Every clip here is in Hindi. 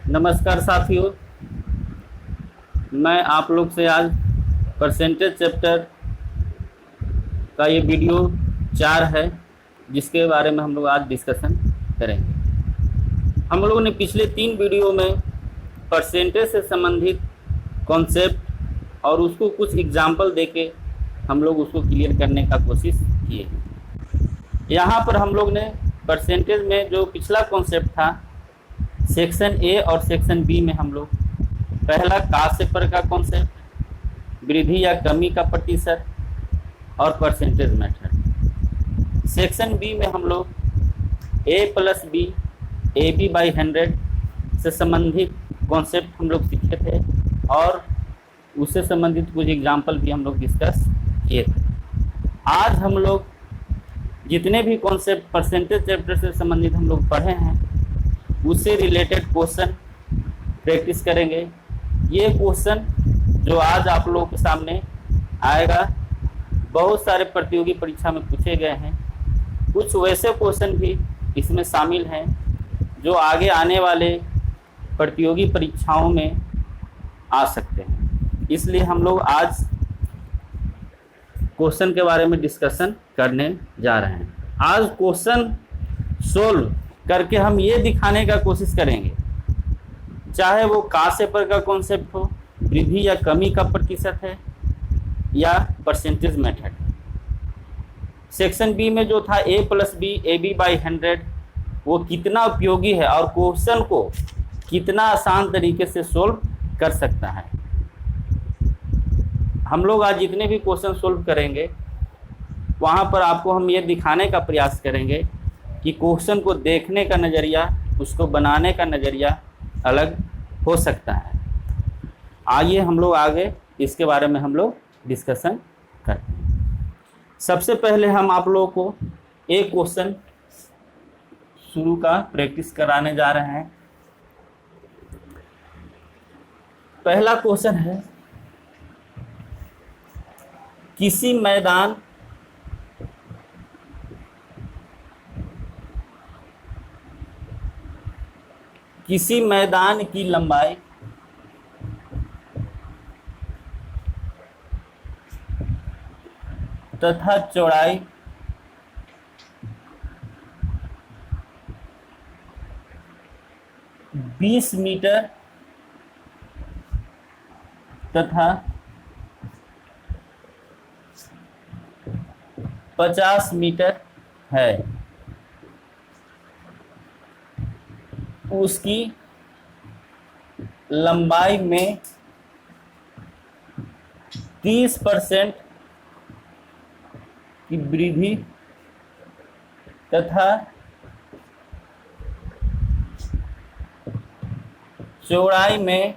नमस्कार साथियों, मैं आप लोग से आज परसेंटेज चैप्टर का ये वीडियो 4 है जिसके बारे में हम लोग आज डिस्कशन करेंगे। हम लोगों ने पिछले 3 वीडियो में परसेंटेज से संबंधित कॉन्सेप्ट और उसको कुछ एग्जाम्पल देके हम लोग उसको क्लियर करने का कोशिश किए। यहाँ पर हम लोग ने परसेंटेज में जो पिछला कॉन्सेप्ट था सेक्शन ए और सेक्शन बी में हम लोग पहला का से पर का कॉन्सेप्ट, वृद्धि या कमी का प्रतिशत और परसेंटेज मेथड। सेक्शन बी में हम लोग A plus B A B by 100 से संबंधित कॉन्सेप्ट हम लोग सीखे थे और उससे संबंधित कुछ एग्जाम्पल भी हम लोग डिस्कस किए थे। आज हम लोग जितने भी कॉन्सेप्ट परसेंटेज चैप्टर से संबंधित हम लोग पढ़े हैं उससे रिलेटेड क्वेश्चन प्रैक्टिस करेंगे। ये क्वेश्चन जो आज आप लोगों के सामने आएगा बहुत सारे प्रतियोगी परीक्षा में पूछे गए हैं। कुछ वैसे क्वेश्चन भी इसमें शामिल हैं जो आगे आने वाले प्रतियोगी परीक्षाओं में आ सकते हैं। इसलिए हम लोग आज क्वेश्चन के बारे में डिस्कशन करने जा रहे हैं। आज क्वेश्चन सोल्व करके हम ये दिखाने का कोशिश करेंगे, चाहे वो का से पर का कॉन्सेप्ट हो, वृद्धि या कमी का प्रतिशत है या परसेंटेज मेथड है। सेक्शन बी में जो था A plus B A B by 100 वो कितना उपयोगी है और क्वेश्चन को कितना आसान तरीके से सोल्व कर सकता है। हम लोग आज जितने भी क्वेश्चन सोल्व करेंगे वहाँ पर आपको हम ये दिखाने का प्रयास करेंगे कि क्वेश्चन को देखने का नज़रिया, उसको बनाने का नज़रिया अलग हो सकता है। आइए हम लोग आगे इसके बारे में हम लोग डिस्कशन करते हैं। सबसे पहले हम आप लोगों को एक क्वेश्चन शुरू का प्रैक्टिस कराने जा रहे हैं। पहला क्वेश्चन है, किसी मैदान की लंबाई तथा चौड़ाई बीस मीटर तथा 50 मीटर है। उसकी लंबाई में 30% की वृद्धि तथा चौड़ाई में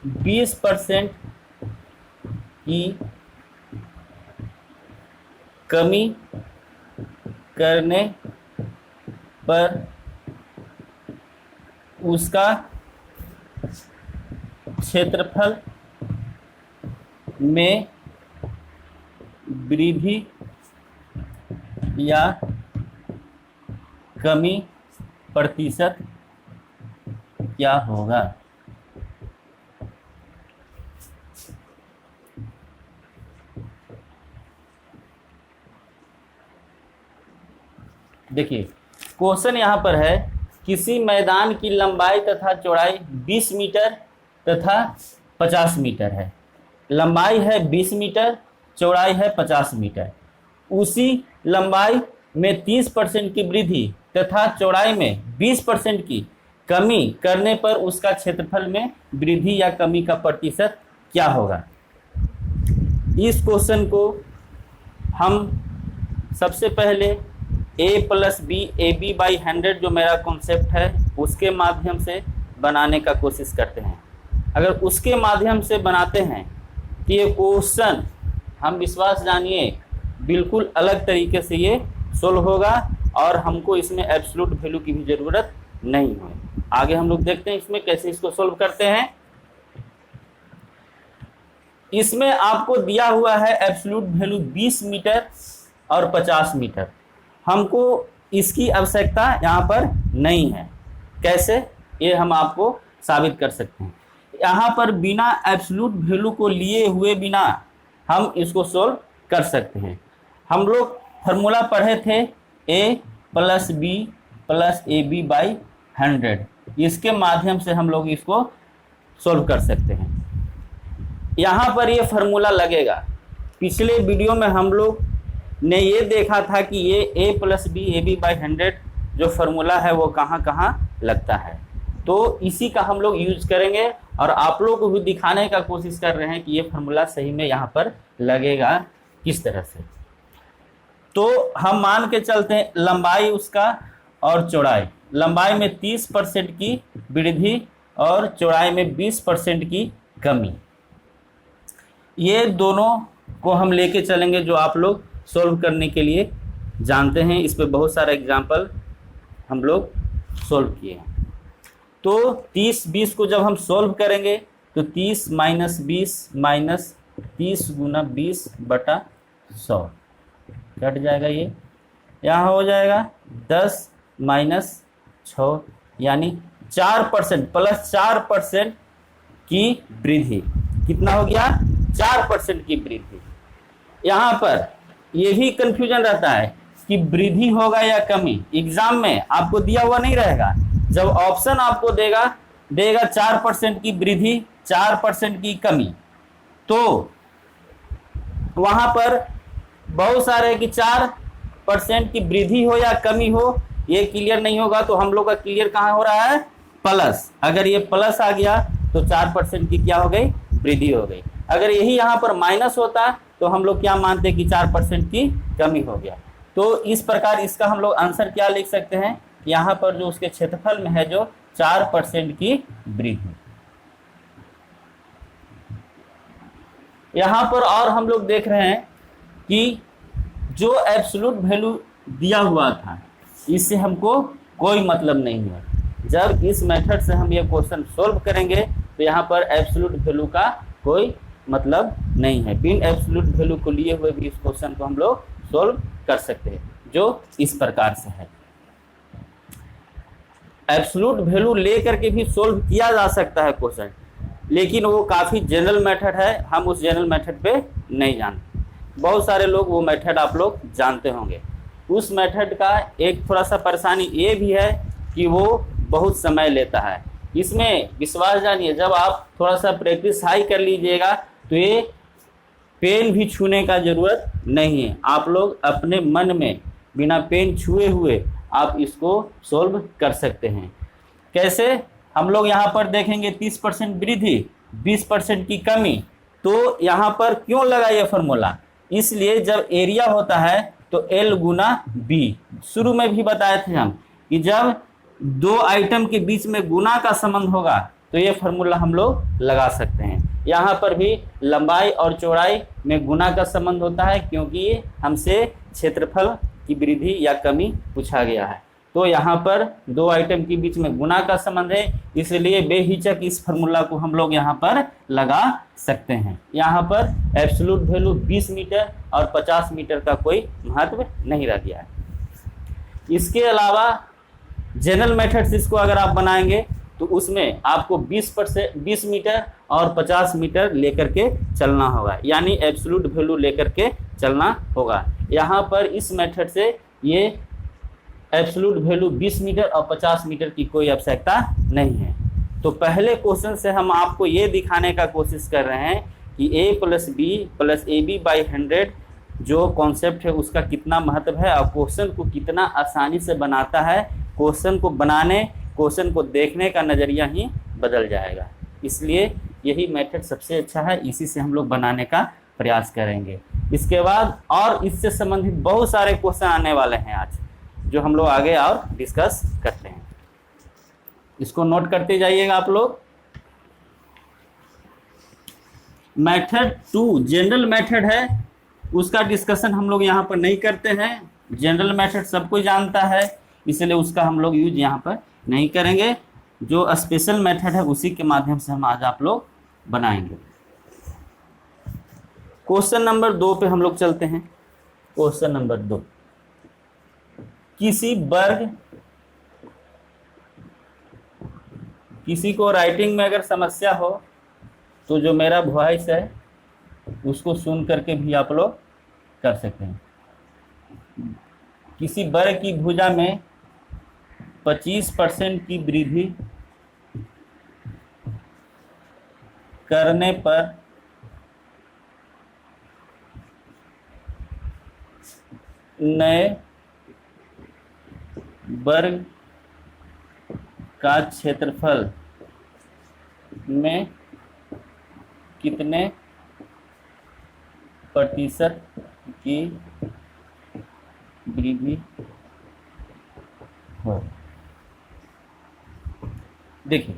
20% की कमी करने पर उसका क्षेत्रफल में वृद्धि या कमी प्रतिशत क्या होगा। देखिए क्वेश्चन यहाँ पर है, किसी मैदान की लंबाई तथा चौड़ाई 20 मीटर तथा 50 मीटर है। लंबाई है 20 मीटर, चौड़ाई है 50 मीटर। उसी लंबाई में 30% की वृद्धि तथा चौड़ाई में 20% की कमी करने पर उसका क्षेत्रफल में वृद्धि या कमी का प्रतिशत क्या होगा। इस क्वेश्चन को हम सबसे पहले A plus B A B by 100 जो मेरा कॉन्सेप्ट है उसके माध्यम से बनाने का कोशिश करते हैं। अगर उसके माध्यम से बनाते हैं तो ये क्वेश्चन हम विश्वास जानिए बिल्कुल अलग तरीके से ये सोल्व होगा और हमको इसमें एब्सोल्यूट वैल्यू की भी ज़रूरत नहीं है। आगे हम लोग देखते हैं इसमें कैसे इसको सोल्व करते हैं। इसमें आपको दिया हुआ है एब्सोल्यूट वैल्यू 20 मीटर और 50 मीटर। हमको इसकी आवश्यकता यहाँ पर नहीं है। कैसे, ये हम आपको साबित कर सकते हैं। यहाँ पर बिना एब्सोल्यूट वैल्यू को लिए हुए बिना हम इसको सोल्व कर सकते हैं। हम लोग फार्मूला पढ़े थे a + b + ab बाई 100, इसके माध्यम से हम लोग इसको सोल्व कर सकते हैं। यहाँ पर ये फार्मूला लगेगा। पिछले वीडियो में हम लोग ने ये देखा था कि ये a + b ab बाई 100 जो फार्मूला है वो कहाँ कहाँ लगता है, तो इसी का हम लोग यूज करेंगे और आप लोग को भी दिखाने का कोशिश कर रहे हैं कि ये फार्मूला सही में यहाँ पर लगेगा किस तरह से। तो हम मान के चलते हैं लंबाई उसका और चौड़ाई, लंबाई में 30% की वृद्धि और चौड़ाई में 20% की कमी, ये दोनों को हम लेके चलेंगे जो आप लोग सॉल्व करने के लिए जानते हैं। इस पे बहुत सारे एग्जाम्पल हम लोग सॉल्व किए हैं। तो 30-20 को जब हम सॉल्व करेंगे तो 30 - 20 माइनस 30 × 20/100 कट जाएगा। ये यहाँ हो जाएगा 10 - 6 यानी 4% प्लस 4% की वृद्धि। कितना हो गया? 4% की वृद्धि। यहाँ पर ये भी कंफ्यूजन रहता है कि वृद्धि होगा या कमी। एग्जाम में आपको दिया हुआ नहीं रहेगा, जब ऑप्शन आपको देगा 4% की वृद्धि 4% की कमी, तो वहाँ पर बहुत सारे कि 4% की वृद्धि हो या कमी हो ये क्लियर नहीं होगा। तो हम लोग का क्लियर कहाँ हो रहा है? प्लस। अगर ये प्लस आ गया तो 4% की क्या हो गई? वृद्धि हो गई। अगर यही यहाँ पर माइनस होता तो हम लोग क्या मानते कि 4% की कमी हो गया। तो इस प्रकार इसका हम लोग आंसर क्या लिख सकते हैं? यहाँ पर जो उसके क्षेत्रफल में है जो 4% की वृद्धि। यहाँ पर और हम लोग देख रहे हैं कि जो एब्सोल्यूट वैल्यू दिया हुआ था इससे हमको कोई मतलब नहीं है। जब इस मेथड से हम ये क्वेश्चन सोल्व करेंगे तो यहाँ पर एब्सोल्यूट वैल्यू का कोई मतलब नहीं है। बिन एब्सोल्यूट वैल्यू को लिए हुए भी इस क्वेश्चन को हम लोग सोल्व कर सकते हैं, जो इस प्रकार से है। एब्सोल्यूट वैल्यू ले करके भी सोल्व किया जा सकता है क्वेश्चन, लेकिन वो काफ़ी जनरल मेथड है, हम उस जनरल मेथड पे नहीं जानते। बहुत सारे लोग वो मेथड आप लोग जानते होंगे। उस मेथड का एक थोड़ा सा परेशानी ये भी है कि वो बहुत समय लेता है। इसमें विश्वास जानिए, जब आप थोड़ा सा प्रैक्टिस हाई कर लीजिएगा तो ये पेन भी छूने का ज़रूरत नहीं है। आप लोग अपने मन में बिना पेन छुए हुए आप इसको सोल्व कर सकते हैं। कैसे? हम लोग यहाँ पर देखेंगे 30% वृद्धि 20% की कमी। तो यहाँ पर क्यों लगा ये फार्मूला? इसलिए जब एरिया होता है तो L × B, शुरू में भी बताए थे हम कि जब दो आइटम के बीच में गुना का संबंध होगा तो ये फार्मूला हम लोग लगा सकते हैं। यहाँ पर भी लंबाई और चौड़ाई में गुना का संबंध होता है, क्योंकि हमसे क्षेत्रफल की वृद्धि या कमी पूछा गया है। तो यहाँ पर दो आइटम के बीच में गुना का संबंध है, इसलिए बेहिचक इस फार्मूला को हम लोग यहाँ पर लगा सकते हैं। यहाँ पर एब्सोल्यूट वैल्यू 20 मीटर और 50 मीटर का कोई महत्व नहीं रह गया है। इसके अलावा जनरल मेथड से इसको अगर आप बनाएंगे तो उसमें आपको 20 मीटर और 50 मीटर लेकर के चलना होगा, यानी एब्सोल्यूट वैल्यू लेकर के चलना होगा। यहाँ पर इस मेथड से ये एब्सोल्यूट वैल्यू 20 मीटर और 50 मीटर की कोई आवश्यकता नहीं है। तो पहले क्वेश्चन से हम आपको ये दिखाने का कोशिश कर रहे हैं कि a + b + ab बाई 100 जो कॉन्सेप्ट है उसका कितना महत्व है और क्वेश्चन को कितना आसानी से बनाता है। क्वेश्चन को बनाने, क्वेश्चन को देखने का नज़रिया ही बदल जाएगा। इसलिए यही मेथड सबसे अच्छा है, इसी से हम लोग बनाने का प्रयास करेंगे। इसके बाद और इससे संबंधित बहुत सारे क्वेश्चन आने वाले हैं आज, जो हम लोग आगे और डिस्कस करते हैं। इसको नोट करते जाइएगा आप लोग। मेथड 2 जनरल मेथड है, उसका डिस्कशन हम लोग यहाँ पर नहीं करते हैं। जनरल मेथड सब कोई जानता है, इसलिए उसका हम लोग यूज यहाँ पर नहीं करेंगे। जो स्पेशल मेथड है उसी के माध्यम से हम आज आप लोग बनाएंगे। क्वेश्चन नंबर 2 पे हम लोग चलते हैं। क्वेश्चन नंबर 2, किसी वर्ग, किसी को राइटिंग में अगर समस्या हो तो जो मेरा वॉइस है उसको सुन करके भी आप लोग कर सकते हैं। किसी वर्ग की भुजा में 25% की वृद्धि करने पर नए वर्ग का क्षेत्रफल में कितने प्रतिशत की वृद्धि हो। देखिए,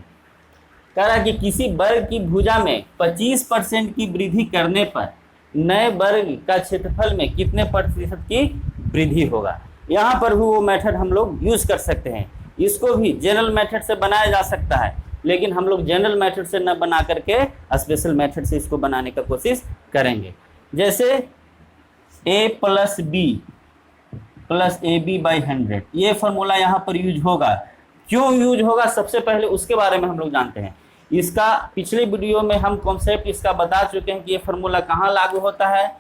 कह रहा है कि किसी वर्ग की भुजा में 25% की वृद्धि करने पर नए वर्ग का क्षेत्रफल में कितने प्रतिशत की वृद्धि होगा। यहाँ पर भी वो मेथड हम लोग यूज कर सकते हैं। इसको भी जनरल मेथड से बनाया जा सकता है, लेकिन हम लोग जनरल मेथड से न बना करके स्पेशल मेथड से इसको बनाने का कोशिश करेंगे। जैसे a plus B plus A B by 100, ये फॉर्मूला यहाँ पर यूज होगा। क्यों यूज होगा, सबसे पहले उसके बारे में हम लोग जानते हैं। इसका पिछले वीडियो में हम कॉन्सेप्ट इसका बता चुके हैं कि ये फॉर्मूला कहाँ लागू होता है।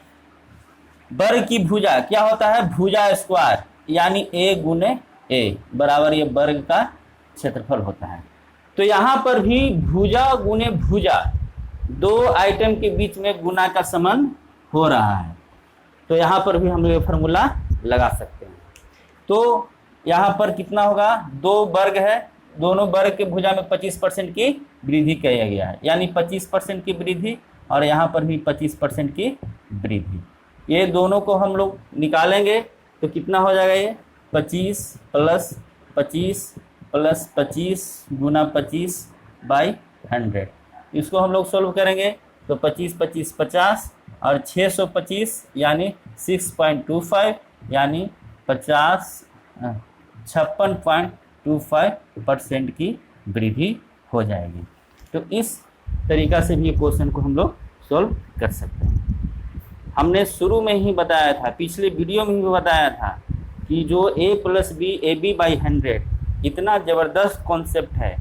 वर्ग की भुजा क्या होता है, भुजा स्क्वायर, यानी a गुने a बराबर ये वर्ग का क्षेत्रफल होता है। तो यहाँ पर भी भुजा गुने भुजा, दो आइटम के बीच में गुना का संबंध हो रहा है, तो यहाँ पर भी हम लोग ये फॉर्मूला लगा सकते हैं। तो यहाँ पर कितना होगा, दो वर्ग है, दोनों वर्ग के भुजा में 25% की वृद्धि किया गया है, यानी 25% की वृद्धि, और यहाँ पर भी 25% की वृद्धि। ये दोनों को हम लोग निकालेंगे तो कितना हो जाएगा, ये 25 प्लस 25 प्लस 25 गुना 25 बाई 100। इसको हम लोग सोल्व करेंगे तो 25 25 50 और 625 यानी 6.25 यानी 56.25% की वृद्धि हो जाएगी। तो इस तरीका से भी क्वेश्चन को हम लोग सोल्व कर सकते हैं। हमने शुरू में ही बताया था, पिछले वीडियो में ही बताया था कि जो a plus B A B by 100 इतना ज़बरदस्त कॉन्सेप्ट है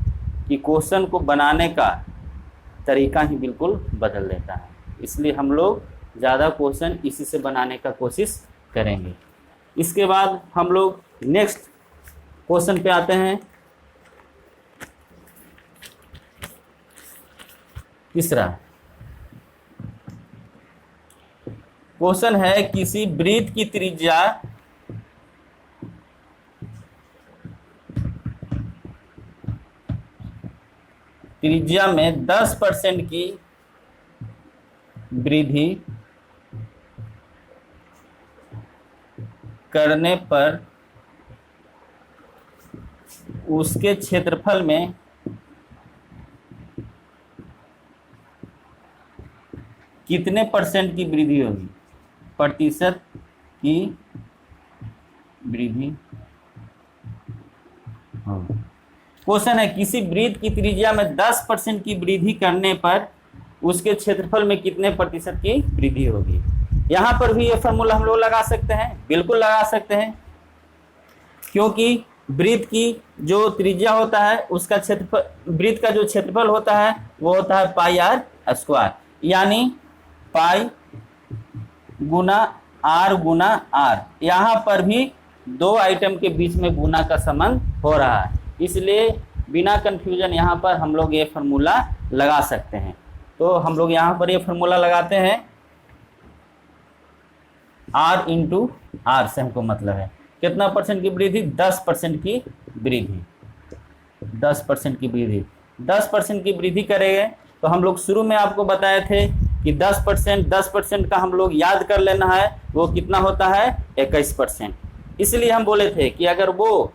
कि क्वेश्चन को बनाने का तरीका ही बिल्कुल बदल देता है। इसलिए हम लोग ज़्यादा क्वेश्चन इसी से बनाने का कोशिश करेंगे। इसके बाद हम लोग नेक्स्ट क्वेश्चन पे आते हैं। तीसरा क्वेश्चन है, किसी वृत्त की त्रिज्या में 10% की वृद्धि करने पर उसके क्षेत्रफल में कितने % की वृद्धि होगी, प्रतिशत की वृद्धि होगी। क्वेश्चन है, किसी वृत्त की त्रिज्या में 10% की वृद्धि करने पर उसके क्षेत्रफल में कितने प्रतिशत की वृद्धि होगी। यहाँ पर भी ये फॉर्मूला हम लोग लगा सकते हैं, बिल्कुल लगा सकते हैं, क्योंकि वृत्त की जो त्रिज्या होता है उसका क्षेत्रफल, वृत्त का जो क्षेत्रफल होता है वो होता है पाई आर स्क्वायर, यानी पाई गुना आर गुना आर। यहाँ पर भी दो आइटम के बीच में गुना का संबंध हो रहा है, इसलिए बिना कंफ्यूजन यहाँ पर हम लोग ये फार्मूला लगा सकते हैं। तो हम लोग यहाँ पर ये फार्मूला लगाते हैं, R इंटू आर से हमको मतलब है कितना % की वृद्धि, 10% की वृद्धि, 10% की वृद्धि, 10% की वृद्धि करेंगे। तो हम लोग शुरू में आपको बताए थे कि 10% का हम लोग याद कर लेना है, वो कितना होता है 21%। इसलिए हम बोले थे कि अगर वो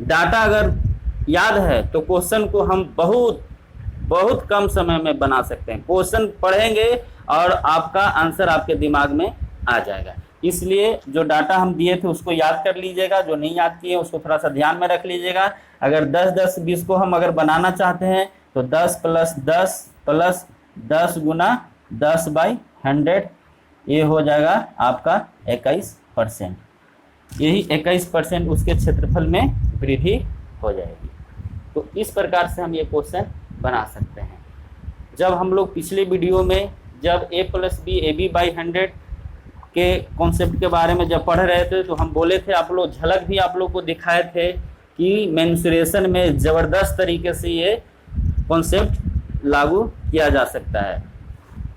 डाटा अगर याद है तो क्वेश्चन को हम बहुत कम समय में बना सकते हैं। क्वेश्चन पढ़ेंगे और आपका आंसर आपके दिमाग में आ जाएगा। इसलिए जो डाटा हम दिए थे उसको याद कर लीजिएगा, जो नहीं याद किए उसको थोड़ा सा ध्यान में रख लीजिएगा। अगर 10-10-20 को हम अगर बनाना चाहते हैं तो 10 + 10 + 10 गुना 10/100 ये हो जाएगा आपका 21%। यही 21% उसके क्षेत्रफल में वृद्धि हो जाएगी। तो इस प्रकार से हम ये क्वेश्चन बना सकते हैं। जब हम लोग पिछले वीडियो में जब a+b/100 के कॉन्सेप्ट के बारे में जब पढ़ रहे थे तो हम बोले थे, आप लोग झलक भी आप लोग को दिखाए थे कि मेंसुरेशन में ज़बरदस्त तरीके से ये कॉन्सेप्ट लागू किया जा सकता है,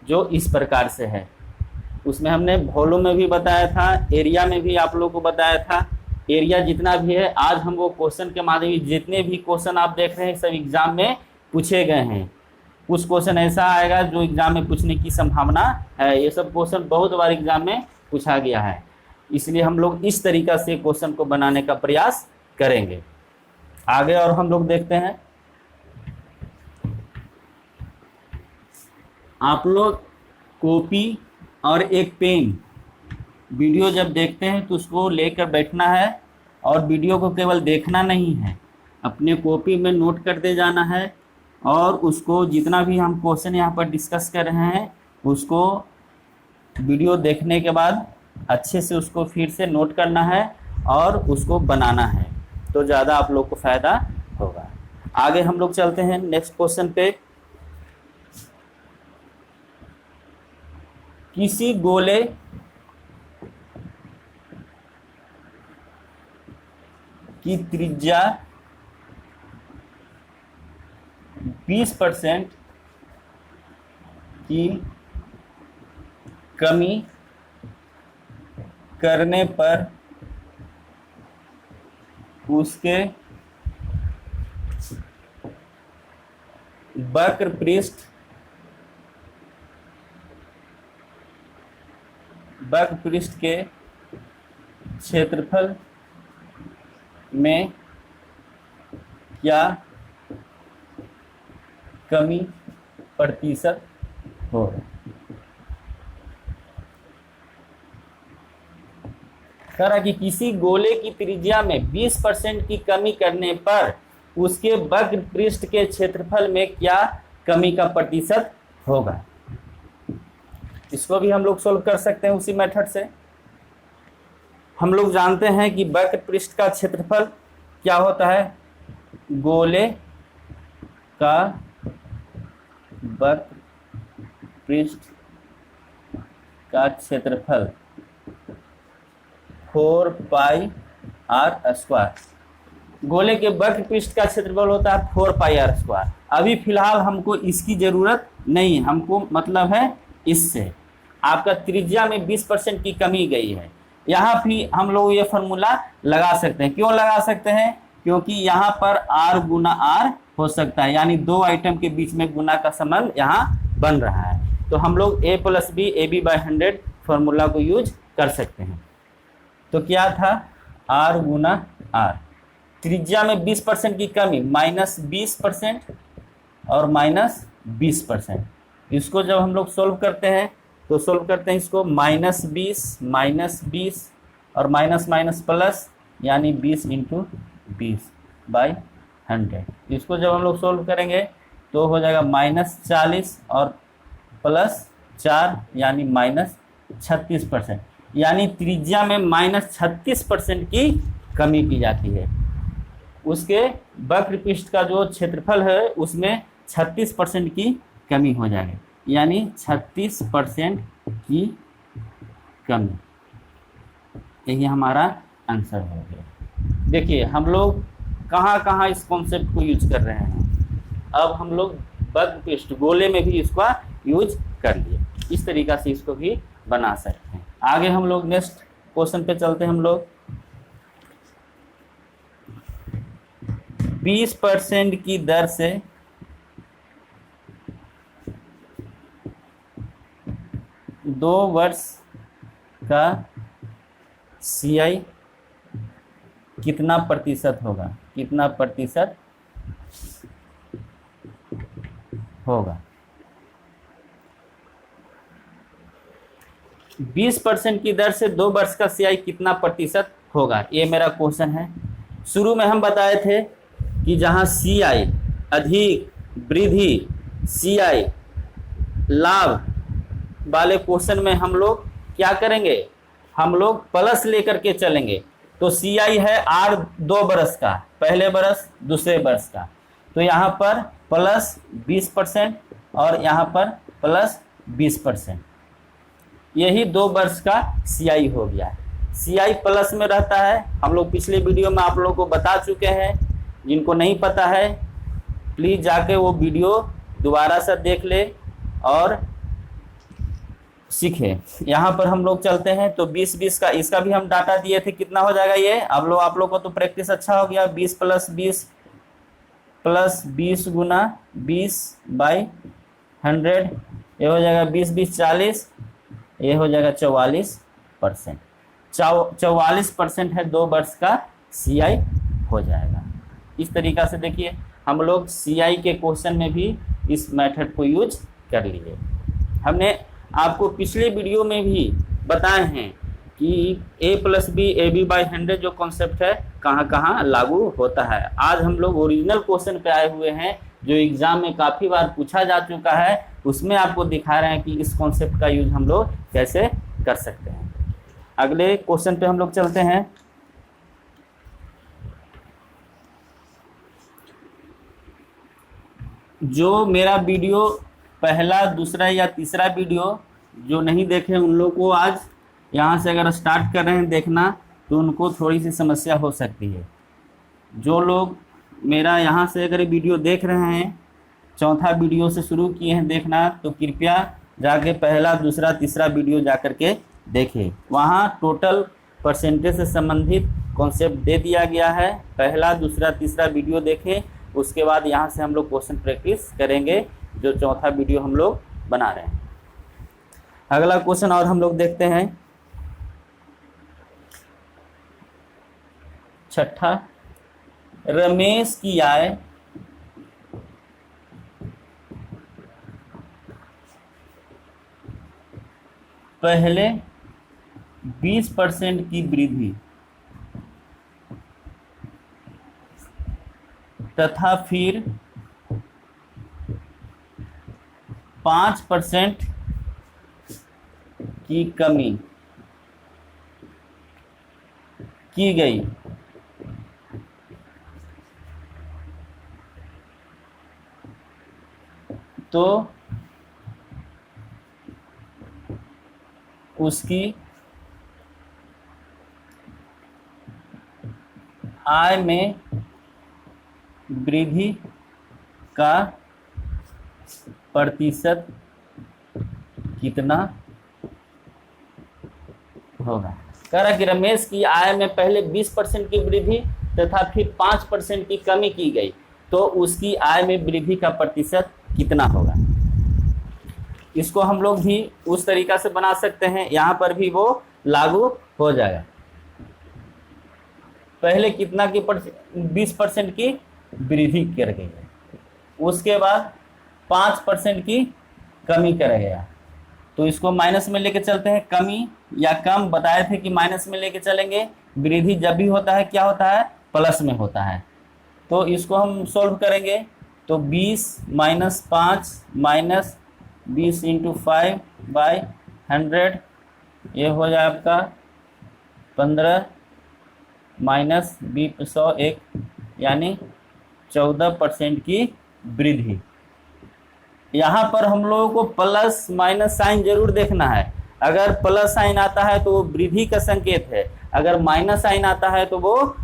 जो इस प्रकार से है। उसमें हमने वॉल्यूम में भी बताया था, एरिया में भी आप लोग को बताया था। एरिया जितना भी है, आज हम वो क्वेश्चन के माध्यम से जितने भी क्वेश्चन आप देख रहे हैं सब एग्जाम में पूछे गए हैं। कुछ क्वेश्चन ऐसा आएगा जो एग्जाम में पूछने की संभावना है। ये सब क्वेश्चन बहुत बार एग्जाम में पूछा गया है, इसलिए हम लोग इस तरीक़ा से क्वेश्चन को बनाने का प्रयास करेंगे आगे। और हम लोग देखते हैं, आप लोग कॉपी और एक पेन वीडियो जब देखते हैं तो उसको लेकर बैठना है और वीडियो को केवल देखना नहीं है, अपने कॉपी में नोट करते जाना है और उसको जितना भी हम क्वेश्चन यहाँ पर डिस्कस कर रहे हैं उसको वीडियो देखने के बाद अच्छे से उसको फिर से नोट करना है और उसको बनाना है, तो ज़्यादा आप लोग को फ़ायदा होगा। आगे हम लोग चलते हैं नेक्स्ट क्वेश्चन पे। किसी गोले की त्रिज्या 20% की कमी करने पर उसके वक्र पृष्ठ के क्षेत्रफल में क्या कमी प्रतिशत होगा। कह रहा कि किसी गोले की त्रिज्या में 20% की कमी करने पर उसके वक्र पृष्ठ के क्षेत्रफल में क्या कमी का प्रतिशत होगा। इसको भी हम लोग सोल्व कर सकते हैं उसी मेथड से। हम लोग जानते हैं कि वक्र पृष्ठ का क्षेत्रफल क्या होता है, गोले का वक्र पृष्ठ का क्षेत्रफल 4πr²। गोले के वक्र पृष्ठ का क्षेत्रफल होता है 4πr²। अभी फिलहाल हमको इसकी ज़रूरत नहीं, हमको मतलब है इससे आपका त्रिज्या में 20% की कमी गई है। यहाँ भी हम लोग ये फार्मूला लगा सकते हैं। क्यों लगा सकते हैं? क्योंकि यहाँ पर r गुना r हो सकता है, यानी दो आइटम के बीच में गुना का संबंध यहाँ बन रहा है। तो हम लोग a+b/100 फार्मूला को यूज कर सकते हैं। तो क्या था, r गुना r, त्रिज्या में 20% की कमी -20% और -20%। इसको जब हम लोग सोल्व करते हैं तो सोल्व करते हैं इसको -20 और माइनस माइनस प्लस, यानी 20 × 20/100। इसको जब हम लोग सोल्व करेंगे तो हो जाएगा -40 और +4 यानी -36%। यानी त्रिज्या में -36% की कमी की जाती है। उसके वक्र पृष्ठ का जो क्षेत्रफल है उसमें 36% की कमी हो जाएगी, यानी 36% की कमी। यही हमारा आंसर हो गया। देखिए हम लोग कहाँ कहाँ इस कॉन्सेप्ट को यूज कर रहे हैं। अब हम लोग वक्र पृष्ठ गोले में भी इसका यूज कर लिए। इस तरीक़ा से इसको भी बना सकते हैं। आगे हम लोग नेक्स्ट क्वेश्चन पे चलते हैं। हम लोग 20% की दर से 2 वर्ष का CI कितना प्रतिशत होगा, कितना प्रतिशत होगा। 20% की दर से 2 वर्ष का CI कितना प्रतिशत होगा, ये मेरा क्वेश्चन है। शुरू में हम बताए थे कि जहाँ CI अधिक, वृद्धि, CI लाभ वाले क्वेश्चन में हम लोग क्या करेंगे, हम लोग प्लस लेकर के चलेंगे। तो CI है R 2 बरस का, पहले बरस दूसरे बरस का, तो यहाँ पर प्लस 20% और यहाँ पर प्लस 20%, यही 2 वर्ष का CI हो गया। CI प्लस में रहता है, हम लोग पिछले वीडियो में आप लोगों को बता चुके हैं। जिनको नहीं पता है प्लीज़ जाके वो वीडियो दोबारा से देख ले और सीखे। यहाँ पर हम लोग चलते हैं तो 20-20 का, इसका भी हम डाटा दिए थे, कितना हो जाएगा ये। अब आप लोग को तो प्रैक्टिस अच्छा हो गया। 20 प्लस 20 गुना 20/100, ये हो जाएगा 20-20 40, ये हो जाएगा 44%। 44% है 2 वर्ष का CI हो जाएगा। इस तरीक़ा से देखिए हम लोग CI के क्वेश्चन में भी इस मेथड को यूज कर लिए। हमने आपको पिछले वीडियो में भी बताए हैं कि A+B AB/100 जो कॉन्सेप्ट है कहाँ कहाँ लागू होता है। आज हम लोग ओरिजिनल क्वेश्चन पे आए हुए हैं जो एग्ज़ाम में काफ़ी बार पूछा जा चुका है, उसमें आपको दिखा रहे हैं कि इस कॉन्सेप्ट का यूज हम लोग कैसे कर सकते हैं। अगले क्वेश्चन पे हम लोग चलते हैं। जो मेरा वीडियो पहला, दूसरा या तीसरा वीडियो जो नहीं देखे उन लोग को आज यहाँ से अगर स्टार्ट कर रहे हैं देखना तो उनको थोड़ी सी समस्या हो सकती है। जो लोग मेरा यहाँ से अगर वीडियो देख रहे हैं, चौथा वीडियो से शुरू किए हैं देखना, तो कृपया जाके पहला, दूसरा, तीसरा वीडियो जा कर के देखें। वहाँ टोटल परसेंटेज से संबंधित कॉन्सेप्ट दे दिया गया है। पहला, दूसरा, तीसरा वीडियो देखें, उसके बाद यहाँ से हम लोग क्वेश्चन प्रैक्टिस करेंगे जो चौथा वीडियो हम लोग बना रहे हैं। अगला क्वेश्चन और हम लोग देखते हैं। छठा, रमेश की आय पहले 20% की वृद्धि तथा फिर 5% की कमी की गई तो उसकी आय में वृद्धि का प्रतिशत कितना होगा। कह रहा कि रमेश की आय में पहले 20% की वृद्धि तथा फिर 5% की कमी की गई तो उसकी आय में वृद्धि का प्रतिशत कितना होगा। इसको हम लोग भी उस तरीका से बना सकते हैं, यहाँ पर भी वो लागू हो जाएगा। पहले कितना की 20% की वृद्धि कर गई है, उसके बाद 5% की कमी कर गया, तो इसको माइनस में लेके चलते हैं। कमी या कम बताए थे कि माइनस में लेके चलेंगे। वृद्धि जब भी होता है क्या होता है, प्लस में होता है। तो इसको हम सोल्व करेंगे तो 20 - 5 माइनस 20 × 5/100, ये हो जाए आपका 15 माइनस 101 यानी 14% की वृद्धि। यहाँ पर हम लोगों को प्लस माइनस साइन जरूर देखना है। अगर प्लस साइन आता है तो वो वृद्धि का संकेत है, अगर माइनस साइन आता है तो वो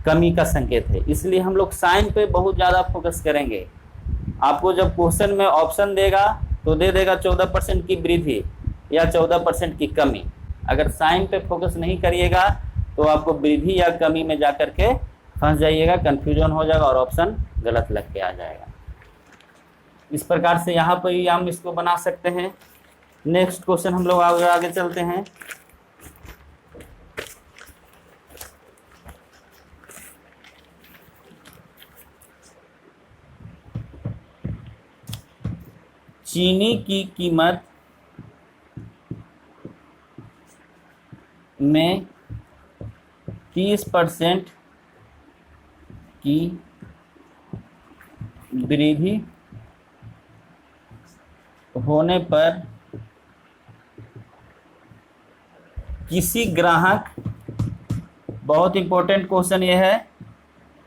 कमी का संकेत है। इसलिए हम लोग साइन पे बहुत ज़्यादा फोकस करेंगे। आपको जब क्वेश्चन में ऑप्शन देगा तो दे देगा 14% की वृद्धि या 14% की कमी। अगर साइन पे फोकस नहीं करिएगा तो आपको वृद्धि या कमी में जा कर के फंस जाइएगा, कन्फ्यूजन हो जाएगा और ऑप्शन गलत लग के आ जाएगा। इस प्रकार से यहाँ पर ही हम इसको बना सकते हैं। नेक्स्ट क्वेश्चन हम लोग आगे चलते हैं। चीनी की कीमत में 30% की वृद्धि होने पर किसी ग्राहक बहुत इंपॉर्टेंट क्वेश्चन ये है,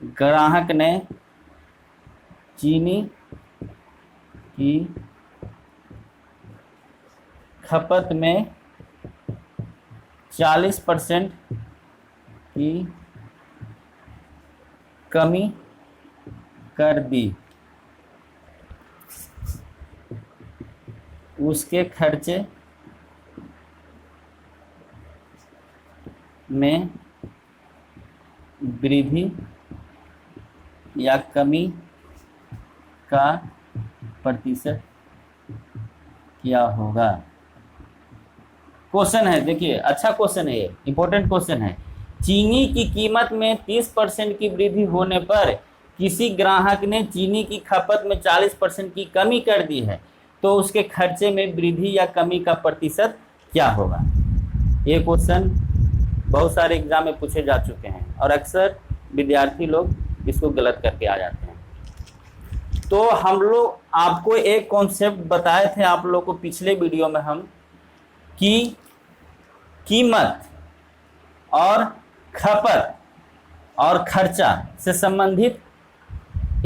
ग्राहक ने चीनी की खपत में 40% की कमी कर दी, उसके खर्चे में वृद्धि या कमी का प्रतिशत क्या होगा। क्वेश्चन है, देखिए अच्छा क्वेश्चन है, ये इंपॉर्टेंट क्वेश्चन है। चीनी की कीमत में 30% की वृद्धि होने पर किसी ग्राहक ने चीनी की खपत में 40% की कमी कर दी है, तो उसके खर्चे में वृद्धि या कमी का प्रतिशत क्या होगा। ये क्वेश्चन बहुत सारे एग्जाम में पूछे जा चुके हैं और अक्सर विद्यार्थी लोग इसको गलत करके आ जाते हैं। तो हम लोग आपको एक कॉन्सेप्ट बताए थे आप लोग को पिछले वीडियो में हम, कि कीमत और खपत और खर्चा से संबंधित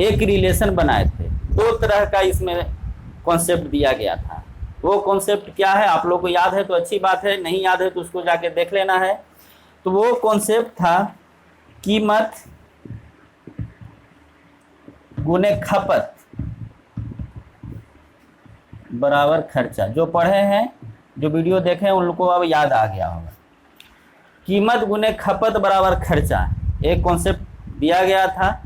एक रिलेशन बनाए थे। दो तरह का इसमें कॉन्सेप्ट दिया गया था। वो कॉन्सेप्ट क्या है, आप लोग को याद है तो अच्छी बात है, नहीं याद है तो उसको जाके देख लेना है। तो वो कॉन्सेप्ट था कीमत गुने खपत बराबर खर्चा। जो पढ़े हैं, जो वीडियो देखे हैं, उन लोगों को अब याद आ गया होगा। कीमत गुने खपत बराबर खर्चा एक कॉन्सेप्ट दिया गया था।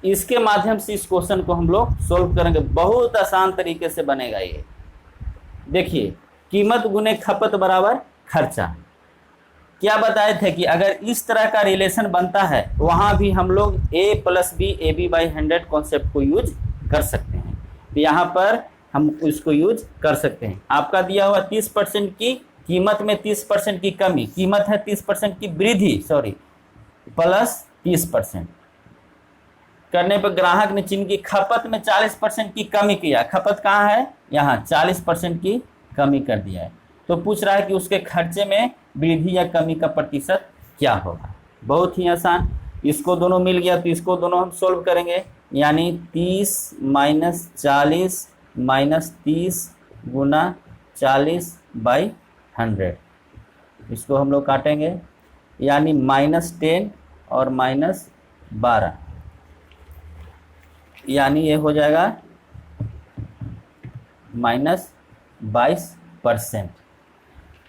इसके माध्यम से इस क्वेश्चन को हम लोग सोल्व करेंगे। बहुत आसान तरीके से बनेगा ये। देखिए, कीमत गुने खपत बराबर खर्चा क्या बताए थे कि अगर इस तरह का रिलेशन बनता है, वहां भी हम लोग a + b AB/100 कॉन्सेप्ट को यूज कर सकते हैं। तो यहाँ पर हम इसको यूज कर सकते हैं। आपका दिया हुआ 30% की कीमत में 30% की कमी, कीमत है 30% की वृद्धि प्लस 30% करने पर ग्राहक ने चीनी की खपत में 40% की कमी किया। खपत कहाँ है, यहाँ 40% की कमी कर दिया है। तो पूछ रहा है कि उसके खर्चे में वृद्धि या कमी का प्रतिशत क्या होगा। बहुत ही आसान, इसको दोनों मिल गया तो इसको दोनों हम सोल्व करेंगे। यानी 30 - 40 - 30 गुना 40/100, इसको हम लोग काटेंगे, यानी -10 और -12, यानी ये हो जाएगा -22%।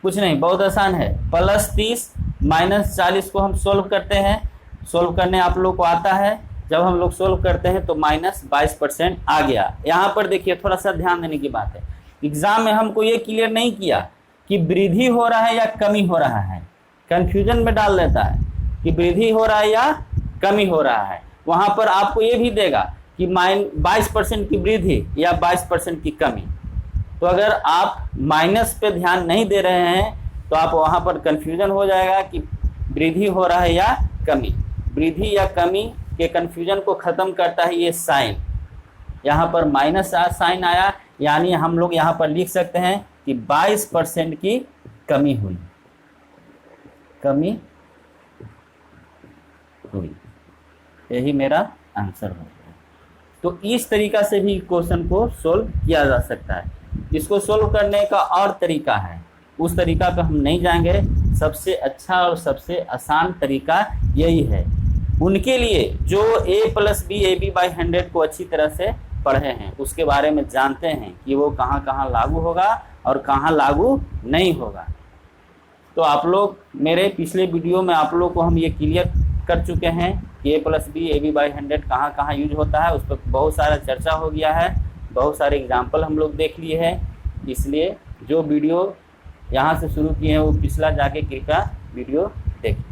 कुछ नहीं, बहुत आसान है। +30 - 40 को हम सोल्व करते हैं। सोल्व करने आप लोग को आता है। जब हम लोग सोल्व करते हैं तो -22% आ गया। यहाँ पर देखिए, थोड़ा सा ध्यान देने की बात है। एग्जाम में हमको ये क्लियर नहीं किया कि वृद्धि हो रहा है या कमी हो रहा है। कंफ्यूजन में डाल देता है कि वृद्धि हो रहा है या कमी हो रहा है। वहाँ पर आपको ये भी देगा कि 22% की वृद्धि या 22% की कमी। तो अगर आप माइनस पे ध्यान नहीं दे रहे हैं तो आप वहाँ पर कंफ्यूजन हो जाएगा कि वृद्धि हो रहा है या कमी। वृद्धि या कमी के कंफ्यूजन को ख़त्म करता है ये साइन। यहाँ पर माइनस साइन आया, यानी हम लोग यहाँ पर लिख सकते हैं कि 22% की कमी हुई, यही मेरा आंसर होगा। तो इस तरीका से भी क्वेश्चन को सोल्व किया जा सकता है। इसको सोल्व करने का और तरीका है, उस तरीका पे हम नहीं जाएंगे। सबसे अच्छा और सबसे आसान तरीका यही है उनके लिए जो a + b AB/100 को अच्छी तरह से पढ़े हैं, उसके बारे में जानते हैं कि वो कहाँ कहाँ लागू होगा और कहाँ लागू नहीं होगा। तो आप लोग, मेरे पिछले वीडियो में आप लोग को हम ये क्लियर कर चुके हैं कि a + b AB/100 कहाँ कहाँ यूज होता है। उस पर बहुत सारा चर्चा हो गया है, बहुत सारे एग्जाम्पल हम लोग देख लिए हैं। इसलिए जो वीडियो यहाँ से शुरू किए हैं वो पिछला जाके कृपया वीडियो देखें।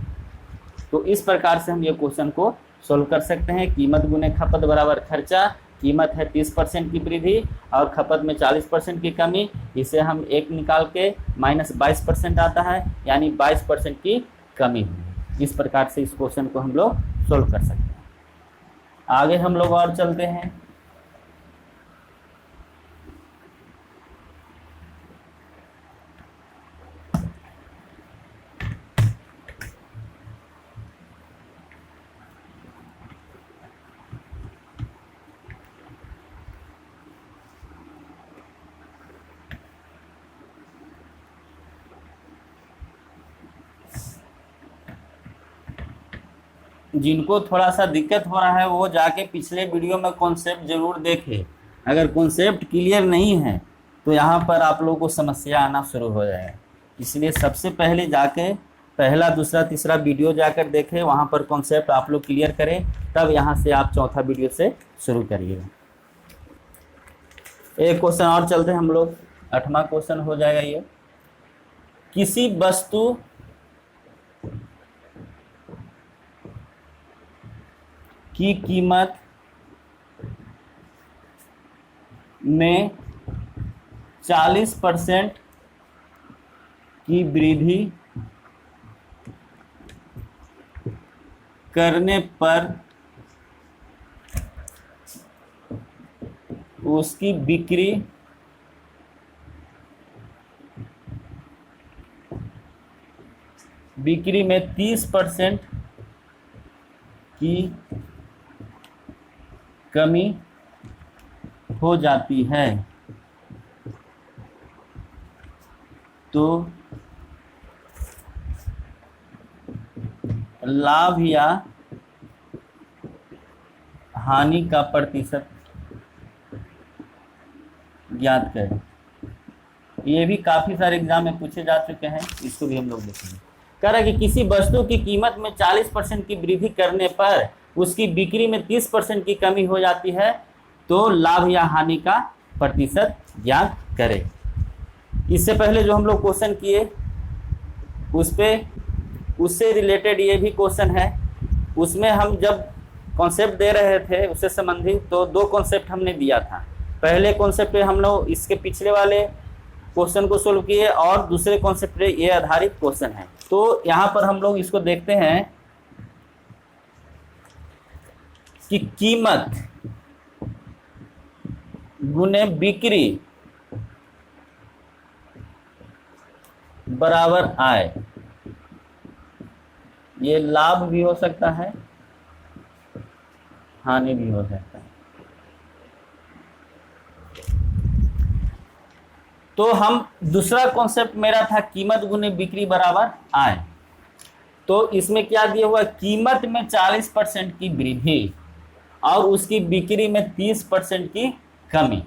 तो इस प्रकार से हम ये क्वेश्चन को सोल्व कर सकते हैं। कीमत गुने खपत बराबर खर्चा। कीमत है 30% की वृद्धि और खपत में 40% की कमी। इसे हम एक निकाल के -22% आता है, यानी 22% की कमी हुई। इस प्रकार से इस क्वेश्चन को हम लोग सोल्व कर सकते हैं। आगे हम लोग और चलते हैं। जिनको थोड़ा सा दिक्कत हो रहा है वो जाके पिछले वीडियो में कॉन्सेप्ट जरूर देखें। अगर कॉन्सेप्ट क्लियर नहीं है तो यहाँ पर आप लोगों को समस्या आना शुरू हो जाएगा। इसलिए सबसे पहले जाके पहला दूसरा तीसरा वीडियो जाकर देखें, वहाँ पर कॉन्सेप्ट आप लोग क्लियर करें, तब यहाँ से आप चौथा वीडियो से शुरू करिएगा। एक क्वेश्चन और चलते हैं हम लोग, 8वां क्वेश्चन हो जाएगा ये। किसी वस्तु की कीमत में 40% की वृद्धि करने पर उसकी बिक्री में 30% की कमी हो जाती है, तो लाभ या हानि का प्रतिशत ज्ञात करें। ये भी काफी सारे एग्जाम में पूछे जा चुके हैं, इसको भी हम लोग देखेंगे। कह रहा है कि किसी वस्तु की कीमत में 40% की वृद्धि करने पर उसकी बिक्री में 30% की कमी हो जाती है, तो लाभ या हानि का प्रतिशत ज्ञात करें। इससे पहले जो हम लोग क्वेश्चन किए उससे रिलेटेड ये भी क्वेश्चन है। उसमें हम जब कॉन्सेप्ट दे रहे थे उससे संबंधित, तो 2 कॉन्सेप्ट हमने दिया था। पहले कॉन्सेप्ट पे हम लोग इसके पिछले वाले क्वेश्चन को सोल्व किए और दूसरे कॉन्सेप्ट पे ये आधारित क्वेश्चन है। तो यहाँ पर हम लोग इसको देखते हैं कि कीमत गुने बिक्री बराबर आय। ये लाभ भी हो सकता है, हानि भी हो सकता है। तो हम दूसरा कॉन्सेप्ट मेरा था कीमत गुने बिक्री बराबर आय। तो इसमें क्या दिया हुआ, कीमत में 40% की वृद्धि और उसकी बिक्री में 30% की कमी।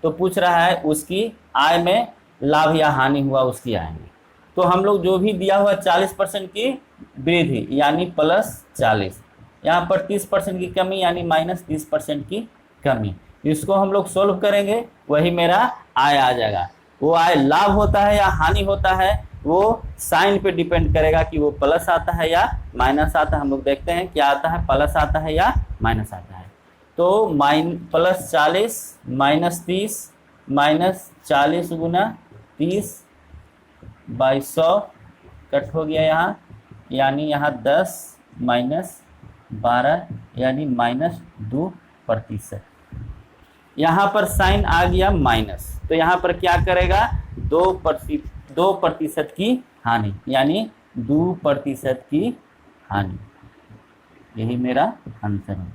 तो पूछ रहा है उसकी आय में लाभ या हानि हुआ उसकी आय में। तो हम लोग जो भी दिया हुआ 40% की वृद्धि यानी +40, यहाँ पर 30% की कमी यानी -30% की कमी। इसको हम लोग सोल्व करेंगे, वही मेरा आय आ जाएगा। वो आय लाभ होता है या हानि होता है, वो साइन पे डिपेंड करेगा कि वो प्लस आता है या माइनस आता है। हम लोग देखते हैं क्या आता है, प्लस आता है या माइनस आता है। तो +40 -30 -40 गुना 30/100 कट हो गया यहाँ, यानी यहाँ 10 -12 यानी -2%। यहाँ पर साइन आ गया माइनस, तो यहाँ पर क्या करेगा, 2% की हानि यानी 2% की हानि। यही मेरा आंसर है।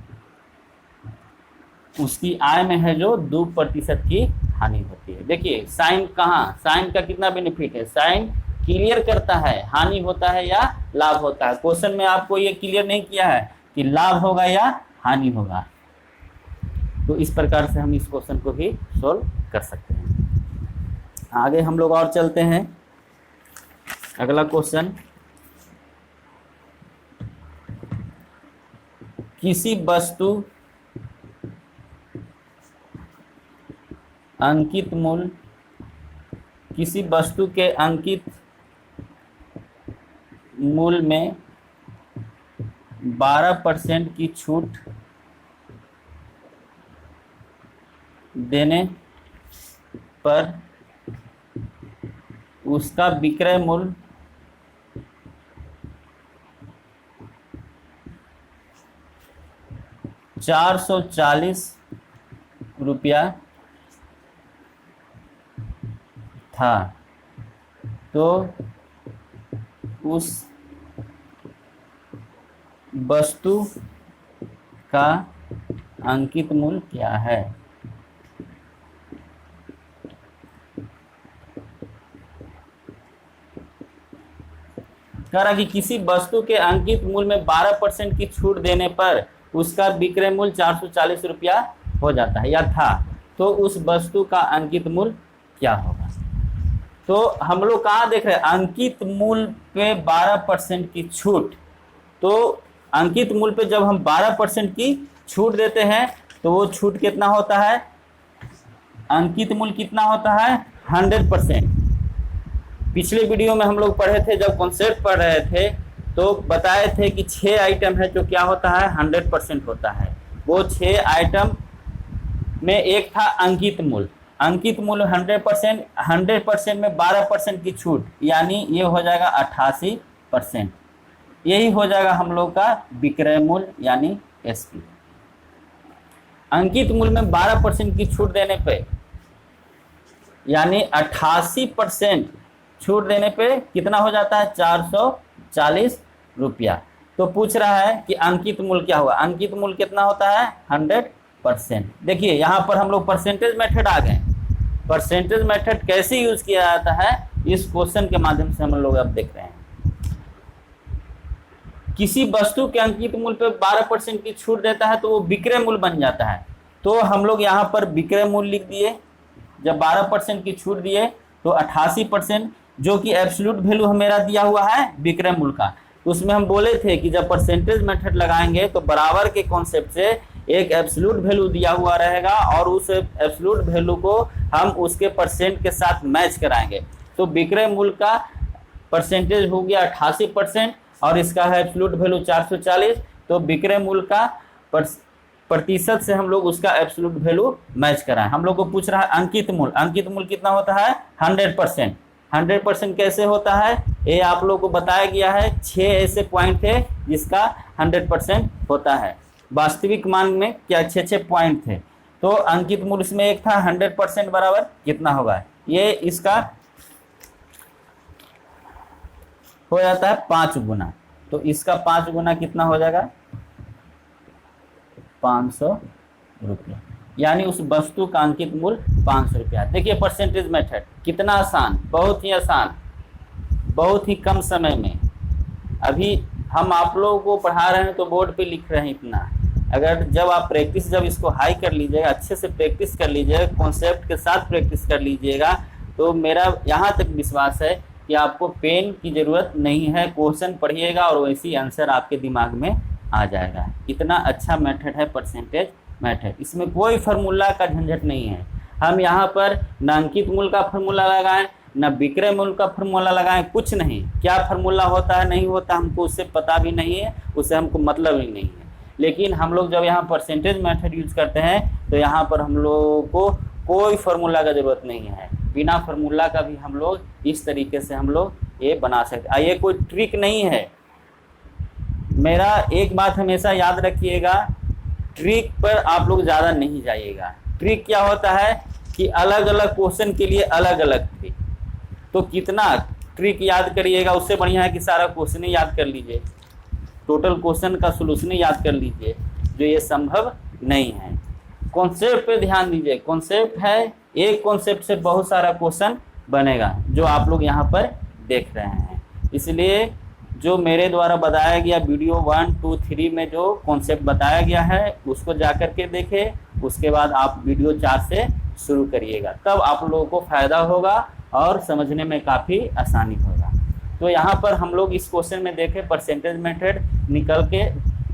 उसकी आय में है जो 2% की हानि होती है। देखिए साइन कहाँ, साइन का कितना बेनिफिट है, साइन क्लियर करता है हानि होता है या लाभ होता है। क्वेश्चन में आपको ये क्लियर नहीं किया है कि लाभ होगा या हानि होगा। तो इस प्रकार से हम इस क्वेश्चन को भी सोल्व कर सकते हैं। आगे हम लोग और चलते हैं। अगला क्वेश्चन, किसी वस्तु अंकित मूल्य, किसी वस्तु के अंकित मूल्य में 12% की छूट देने पर उसका विक्रय मूल्य ₹440 था, तो उस वस्तु का अंकित मूल्य क्या है। कह रहा कि किसी वस्तु के अंकित मूल्य में 12% की छूट देने पर उसका विक्रय मूल्य 440 रुपया हो जाता है या था, तो उस वस्तु का अंकित मूल्य क्या होगा। तो हम लोग कहाँ देख रहे हैं, अंकित मूल्य पे 12% की छूट। तो अंकित मूल्य पे जब हम 12% की छूट देते हैं तो वो छूट कितना होता है, अंकित मूल्य कितना होता है, 100%। पिछले वीडियो में हम लोग पढ़े थे, जब कॉन्सेप्ट पढ़ रहे थे तो बताए थे कि 6 आइटम है जो क्या होता है, 100% होता है। वो 6 आइटम में एक था अंकित मूल्य। अंकित मूल्य 100%, 100% में 12% की छूट, यानी ये हो जाएगा 88%। यही हो जाएगा हम लोग का विक्रय मूल्य यानी एसपी। अंकित मूल्य में 12% की छूट देने पे यानी 88% छूट देने पे कितना हो जाता है, 440 रुपया। तो पूछ रहा है कि अंकित मूल्य क्या होगा। अंकित मूल्य कितना होता है, 100%। देखिए यहाँ पर हम लोग परसेंटेज मेथड आ गए। परसेंटेज मेथड कैसे यूज किया जाता है इस क्वेश्चन के माध्यम से हम लोग अब देख रहे हैं। किसी वस्तु के अंकित मूल्य पे 12% की छूट देता है तो वो विक्रय मूल्य बन जाता है। तो हम लोग यहाँ पर विक्रय मूल्य लिख दिए। जब 12% की छूट दिए तो 88%, जो कि एब्सोल्यूट वैल्यू मेरा दिया हुआ है विक्रय मूल्य का। उसमें हम बोले थे कि जब परसेंटेज मेथड लगाएंगे तो बराबर के कॉन्सेप्ट से एक एब्सोल्यूट वैल्यू दिया हुआ रहेगा और उस एब्सोल्यूट वैल्यू को हम उसके परसेंट के साथ मैच कराएंगे। तो विक्रय मूल्य का परसेंटेज हो गया 88% और इसका है एब्सोल्यूट वैल्यू 440। तो विक्रय मूल्य का प्रतिशत से हम लोग उसका एब्सोल्यूट वैल्यू मैच कराएं। हम लोग को पूछ रहा है अंकित मूल्य। अंकित मूल्य कितना होता है, 100%। 100% कैसे होता है ये आप लोग को बताया गया है। 6 ऐसे पॉइंट थे जिसका 100% होता है। वास्तविक मान में क्या 6 पॉइंट थे। तो अंकित मूल्य में एक था 100% बराबर कितना होगा, ये इसका हो जाता है 5 गुना। तो इसका 5 गुना कितना हो जाएगा, 500 रुपया, यानी उस वस्तु का अंकित मूल्य 500 रुपया। देखिए परसेंटेज मेथड कितना आसान, बहुत ही आसान, बहुत ही कम समय में। अभी हम आप लोगों को पढ़ा रहे हैं तो बोर्ड पे लिख रहे हैं इतना। अगर जब आप प्रैक्टिस, जब इसको हाई कर लीजिएगा, अच्छे से प्रैक्टिस कर लीजिएगा, कॉन्सेप्ट के साथ प्रैक्टिस कर लीजिएगा, तो मेरा यहाँ तक विश्वास है कि आपको पेन की ज़रूरत नहीं है। क्वेश्चन पढ़िएगा और वैसी आंसर आपके दिमाग में आ जाएगा। इतना अच्छा मेथड है परसेंटेज मेथड। इसमें कोई फार्मूला का झंझट नहीं है। हम यहाँ पर न अंकित मूल्य का फार्मूला लगाएं, न विक्रय मूल्य का फार्मूला लगाएं, कुछ नहीं। क्या फार्मूला होता है नहीं होता हमको उससे पता भी नहीं है, उससे हमको मतलब ही नहीं है। लेकिन हम लोग जब यहाँ परसेंटेज मेथड यूज करते हैं तो यहाँ पर हम लोगों को कोई फार्मूला का ज़रूरत नहीं है। बिना फार्मूला का भी हम लोग इस तरीके से हम लोग ये बना सकते हैं। ये कोई ट्रिक नहीं है। मेरा एक बात हमेशा याद रखिएगा, ट्रिक पर आप लोग ज़्यादा नहीं जाइएगा। ट्रिक क्या होता है कि अलग अलग क्वेश्चन के लिए अलग अलग ट्रिक। तो कितना ट्रिक याद करिएगा, उससे बढ़िया है कि सारा क्वेश्चन ही याद कर लीजिए, टोटल क्वेश्चन का सोल्यूशन याद कर लीजिए, जो ये संभव नहीं है। कॉन्सेप्ट पे ध्यान दीजिए। कॉन्सेप्ट है, एक कॉन्सेप्ट से बहुत सारा क्वेश्चन बनेगा जो आप लोग यहाँ पर देख रहे हैं। इसलिए जो मेरे द्वारा बताया गया वीडियो 1, 2, 3 में जो कॉन्सेप्ट बताया गया है उसको जा कर के देखें। उसके बाद आप वीडियो 4 से शुरू करिएगा, तब आप लोगों को फ़ायदा होगा और समझने में काफ़ी आसानी होगा। तो यहाँ पर हम लोग इस क्वेश्चन में देखें, परसेंटेज मेथड निकल के,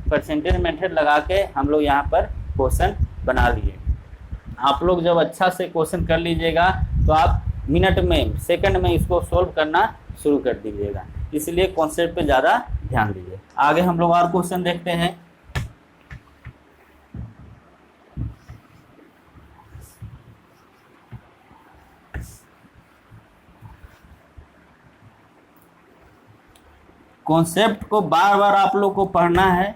परसेंटेज मेथड लगा के हम लोग यहाँ पर क्वेश्चन बना लिए। आप लोग जब अच्छा से क्वेश्चन कर लीजिएगा तो आप मिनट में, सेकंड में इसको सोल्व करना शुरू कर दीजिएगा। इसलिए कॉन्सेप्ट पे ज़्यादा ध्यान दीजिए। आगे हम लोग और क्वेश्चन देखते हैं। कॉन्सेप्ट को बार बार आप लोग को पढ़ना है,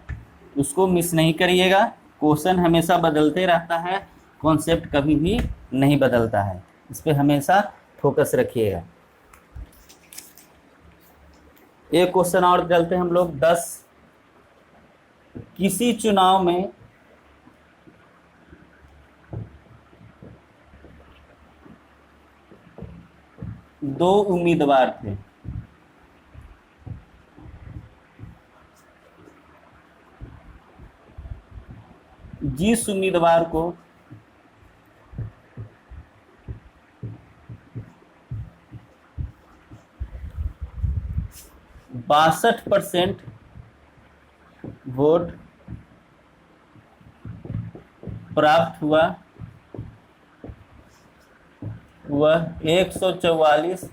उसको मिस नहीं करिएगा। क्वेश्चन हमेशा बदलते रहता है, कॉन्सेप्ट कभी भी नहीं बदलता है। इस पर हमेशा फोकस रखिएगा। एक क्वेश्चन और चलते हैं हम लोग। 10, किसी चुनाव में दो उम्मीदवार थे। जिस उम्मीदवार को बासठ % वोट प्राप्त हुआ वह 144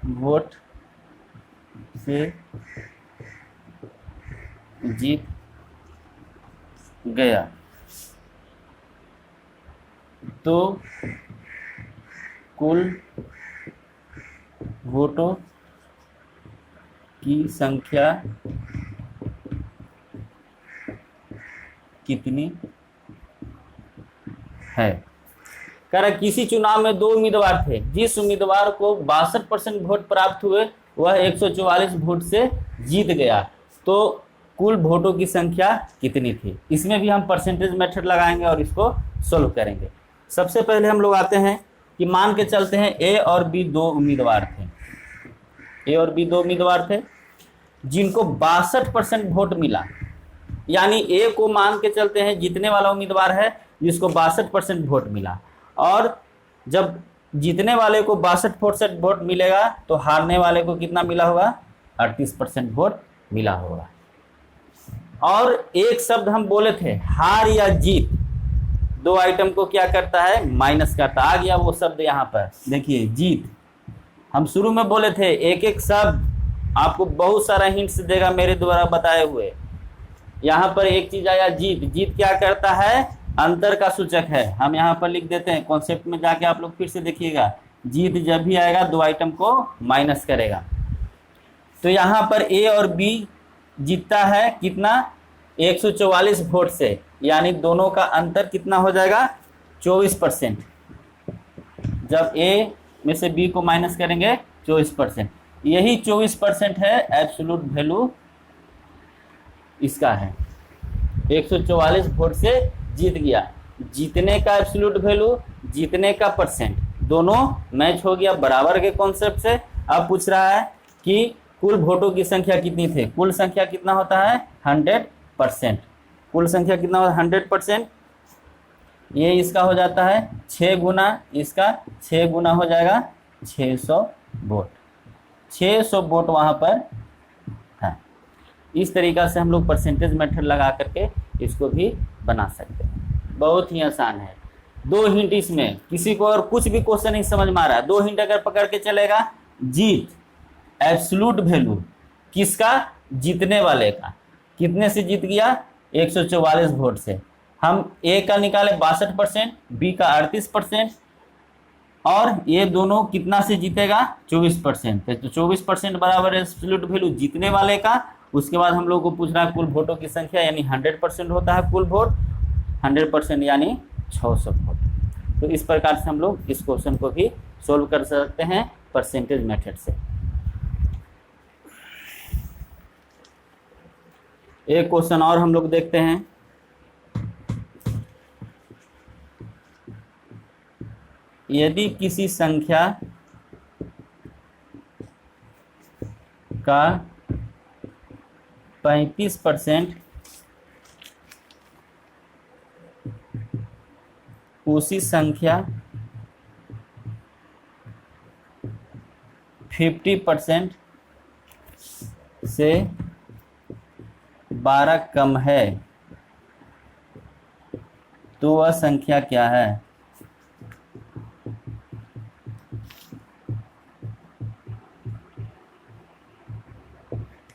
वोट से जीत गया, तो कुल वोटों की संख्या कितनी है। कह रहा किसी चुनाव में 2 उम्मीदवार थे, जिस उम्मीदवार को 62% वोट प्राप्त हुए वह 144 वोट से जीत गया, तो कुल वोटों की संख्या कितनी थी। इसमें भी हम परसेंटेज मेथड लगाएंगे और इसको सोल्व करेंगे। सबसे पहले हम लोग आते हैं कि मान के चलते हैं ए और बी 2 उम्मीदवार थे। ए और बी 2 उम्मीदवार थे जिनको 62% वोट मिला, यानी ए को मान के चलते हैं जीतने वाला उम्मीदवार है जिसको 62% वोट मिला, और जब जीतने वाले को 62% वोट मिलेगा तो हारने वाले को कितना मिला होगा, 38% वोट मिला होगा। और एक शब्द हम बोले थे हार या जीत, 2 आइटम को क्या करता है, माइनस करता। आ गया वो शब्द यहाँ पर, देखिए जीत। हम शुरू में बोले थे एक एक शब्द आपको बहुत सारा हिंट्स देगा मेरे द्वारा बताए हुए। यहाँ पर एक चीज आया जीत। जीत क्या करता है, अंतर का सूचक है। हम यहाँ पर लिख देते हैं, कॉन्सेप्ट में जाके आप लोग फिर से देखिएगा। जीत जब भी आएगा 2 आइटम को माइनस करेगा। तो यहाँ पर ए और बी जीतता है कितना, 144 वोट से, यानी दोनों का अंतर कितना हो जाएगा, 24%। जब ए में से बी को माइनस करेंगे 24%, यही 24% है एब्सोल्यूट वैल्यू इसका है। 144 वोट से जीत गया, जीतने का एब्सोल्यूट वैल्यू, जीतने का परसेंट, दोनों मैच हो गया बराबर के कॉन्सेप्ट से। अब पूछ रहा है कि कुल वोटों की संख्या कितनी थी। कुल संख्या कितना होता है, 100%। कुल संख्या कितना होता है, 100%। ये इसका हो जाता है 6 गुना इसका, 6 गुना हो जाएगा 600 वोट। 600 वोट वहाँ पर है। इस तरीक़ा से हम लोग परसेंटेज मेथड लगा करके इसको भी बना सकते हैं। बहुत ही आसान है। 2 हिंट इसमें, किसी को और कुछ भी क्वेश्चन नहीं समझ में आ रहा है, 2 हिंट अगर पकड़ के चलेगा, जीत एब्सोल्यूट वैल्यू किसका, जीतने वाले का, कितने से जीत गया, 144 वोट से। हम ए का निकाले 62%, बी का 38%, और ये दोनों कितना से जीतेगा, 24%। तो 24% बराबर एब्सोल्यूट वैल्यू जीतने वाले का। उसके बाद हम लोग को पूछ रहा है कुल वोटों की संख्या, यानी 100% होता है कुल वोट, 100% यानी 600 वोट। तो इस प्रकार से हम लोग इस क्वेश्चन को भी सोल्व कर सकते हैं परसेंटेज मेथड से। एक क्वेश्चन और हम लोग देखते हैं। यदि किसी संख्या का 35% उसी संख्या 50% से 12 कम है, तो वह संख्या क्या है।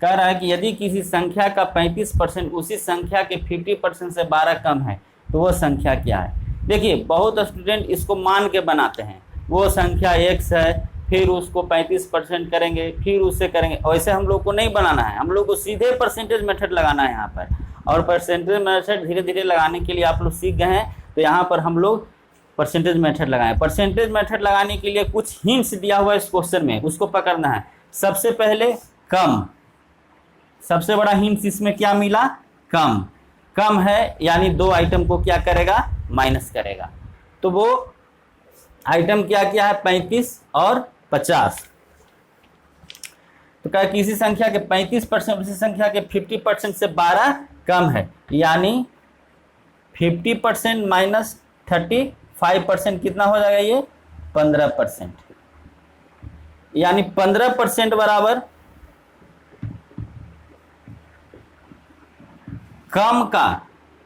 कह रहा है कि यदि किसी संख्या का 35% उसी संख्या के 50% से 12 कम है, तो वह संख्या क्या है। देखिए बहुत स्टूडेंट इसको मान के बनाते हैं, वो संख्या x है, फिर उसको 35% करेंगे, फिर उससे करेंगे। वैसे हम लोग को नहीं बनाना है, हम लोग को सीधे परसेंटेज मेथड लगाना है यहाँ पर। और परसेंटेज मेथड धीरे धीरे लगाने के लिए आप लोग सीख गए हैं, तो यहाँ पर हम लोग परसेंटेज मेथड लगाएं। परसेंटेज मेथड लगाने के लिए कुछ हिंट्स दिया हुआ है इस क्वेश्चन में, उसको पकड़ना है। सबसे पहले कम, सबसे बड़ा हिंट्स इसमें क्या मिला, कम। कम है यानी 2 आइटम को क्या करेगा, माइनस करेगा। तो वो आइटम क्या क्या है, 35 और 50। तो क्या किसी संख्या के 35% उसी संख्या के 50% से 12 कम है, यानी 50% माइनस 35% कितना हो जाएगा ये 15%, यानी 15% बराबर कम का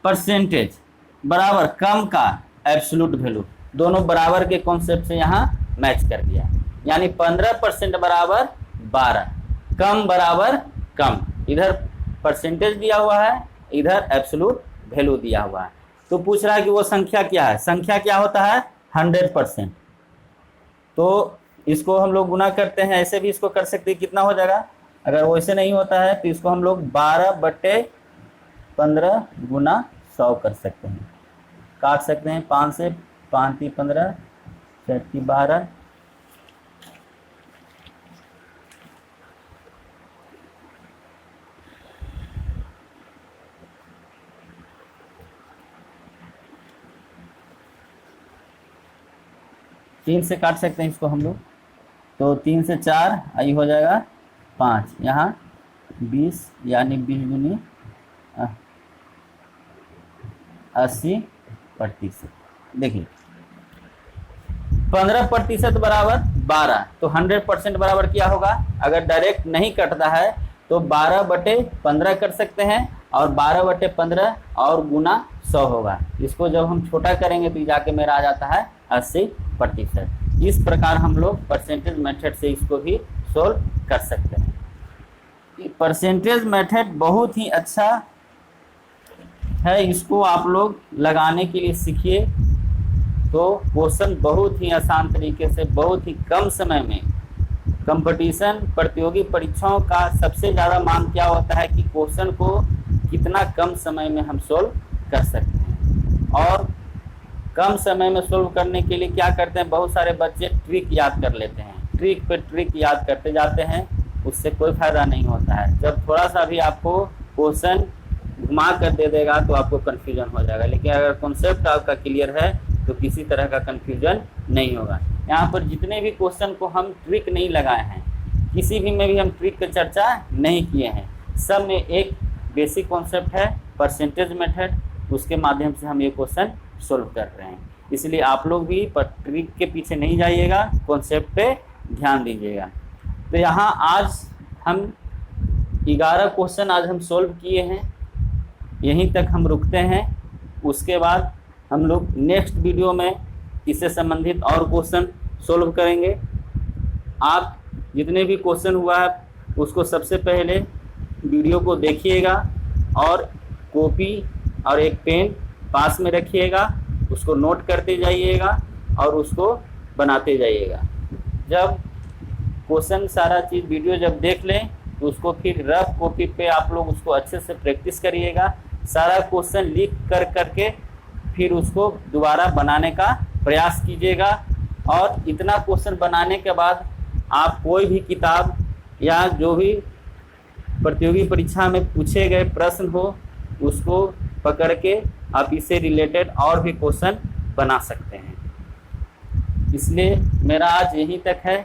परसेंटेज बराबर कम का एब्सोल्यूट वैल्यू, दोनों बराबर के कॉन्सेप्ट से यहाँ मैच कर दिया। यानी 15% बराबर 12, कम बराबर कम, इधर परसेंटेज दिया हुआ है, इधर एब्सोल्यूट वैल्यू दिया हुआ है। तो पूछ रहा है कि वो संख्या क्या है, संख्या क्या होता है 100%। तो इसको हम लोग गुना करते हैं, ऐसे भी इसको कर सकते हैं, कितना हो जाएगा, अगर वैसे नहीं होता है तो इसको हम लोग 12/15 गुना 100 कर सकते हैं, काट सकते हैं 5 से, 5 × 15 6 × 12, तीन से काट सकते हैं इसको हम लोग, तो 3 से 4 आई हो जाएगा 5, यहाँ 20 यानी 20 गुनी 80%। देखिए 15% बराबर 12, तो 100% बराबर क्या होगा, अगर डायरेक्ट नहीं कटता है तो 12/15 कर सकते हैं, और 12/15 और गुना 100 होगा। इसको जब हम छोटा करेंगे तो जाके मेरा आ जाता है 80%। इस प्रकार हम लोग परसेंटेज मेथड से इसको भी सोल्व कर सकते हैं। परसेंटेज मेथड बहुत ही अच्छा है, इसको आप लोग लगाने के लिए सीखिए तो क्वेश्चन बहुत ही आसान तरीके से, बहुत ही कम समय में, कंपटीशन प्रतियोगी परीक्षाओं का सबसे ज़्यादा मांग क्या होता है कि क्वेश्चन को कितना कम समय में हम सोल्व कर सकते हैं। और कम समय में सोल्व करने के लिए क्या करते हैं, बहुत सारे बच्चे ट्रिक याद कर लेते हैं, ट्रिक पे ट्रिक याद करते जाते हैं, उससे कोई फायदा नहीं होता है। जब थोड़ा सा भी आपको क्वेश्चन घुमा कर दे देगा तो आपको कन्फ्यूजन हो जाएगा, लेकिन अगर कॉन्सेप्ट आपका क्लियर है तो किसी तरह का कन्फ्यूजन नहीं होगा। यहाँ पर जितने भी क्वेश्चन को हम ट्रिक नहीं लगाए हैं, किसी भी में भी हम ट्रिक की चर्चा नहीं किए हैं, सब में एक बेसिक कॉन्सेप्ट है परसेंटेज मेथड, उसके माध्यम से हम ये क्वेश्चन सोल्व कर रहे हैं। इसलिए आप लोग भी ट्रिक के पीछे नहीं जाइएगा, कॉन्सेप्ट पे ध्यान दीजिएगा। तो यहाँ आज हम 11 क्वेश्चन आज हम सोल्व किए हैं, यहीं तक हम रुकते हैं। उसके बाद हम लोग नेक्स्ट वीडियो में इससे संबंधित और क्वेश्चन सोल्व करेंगे। आप जितने भी क्वेश्चन हुआ है उसको सबसे पहले वीडियो को देखिएगा और कॉपी और एक पेन पास में रखिएगा, उसको नोट करते जाइएगा और उसको बनाते जाइएगा। जब क्वेश्चन सारा चीज़ वीडियो जब देख लें तो उसको फिर रफ कॉपी पे आप लोग उसको अच्छे से प्रैक्टिस करिएगा, सारा क्वेश्चन लिख कर करके फिर उसको दोबारा बनाने का प्रयास कीजिएगा। और इतना क्वेश्चन बनाने के बाद आप कोई भी किताब या जो भी प्रतियोगी परीक्षा में पूछे गए प्रश्न हो उसको पकड़ के आप इससे रिलेटेड और भी क्वेश्चन बना सकते हैं। इसलिए मेरा आज यहीं तक है।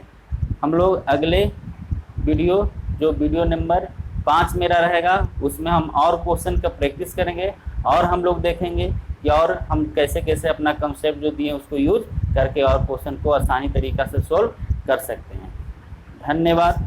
हम लोग अगले वीडियो जो वीडियो नंबर 5 मेरा रहेगा उसमें हम और क्वेश्चन का प्रैक्टिस करेंगे और हम लोग देखेंगे कि और हम कैसे कैसे अपना कंसेप्ट जो दिए उसको यूज करके और क्वेश्चन को आसानी तरीक़ा से सोल्व कर सकते हैं। धन्यवाद।